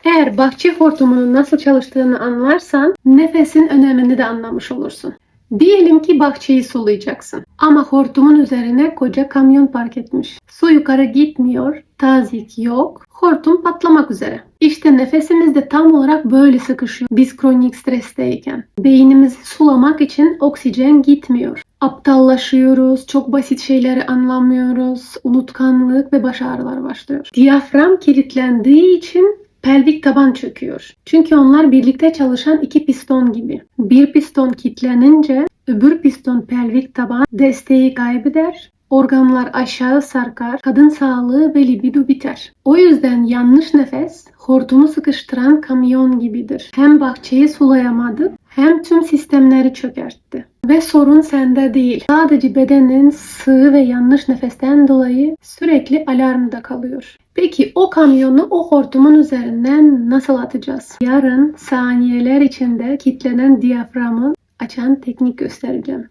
Eğer bahçe hortumunun nasıl çalıştığını anlarsan nefesin önemini de anlamış olursun. Diyelim ki bahçeyi sulayacaksın ama hortumun üzerine koca kamyon park etmiş. Su yukarı gitmiyor, tazyik yok, hortum patlamak üzere. İşte nefesimiz de tam olarak böyle sıkışıyor biz kronik stresteyken. Beynimizi sulamak için oksijen gitmiyor. Aptallaşıyoruz, çok basit şeyleri anlamıyoruz, unutkanlık ve baş ağrıları başlıyor. Diyafram kilitlendiği için pelvik taban çöküyor. Çünkü onlar birlikte çalışan iki piston gibi. Bir piston kilitlenince öbür piston pelvik taban desteği kaybeder. Organlar aşağı sarkar, kadın sağlığı ve libido biter. O yüzden yanlış nefes hortumu sıkıştıran kamyon gibidir. Hem bahçeyi sulayamadık hem tüm sistemleri çökertti. Ve sorun sende değil. Sadece bedenin sığ ve yanlış nefesten dolayı sürekli alarmda kalıyor. Peki o kamyonu o hortumun üzerinden nasıl atacağız? Yarın saniyeler içinde kilitlenen diyaframı açan teknik göstereceğim.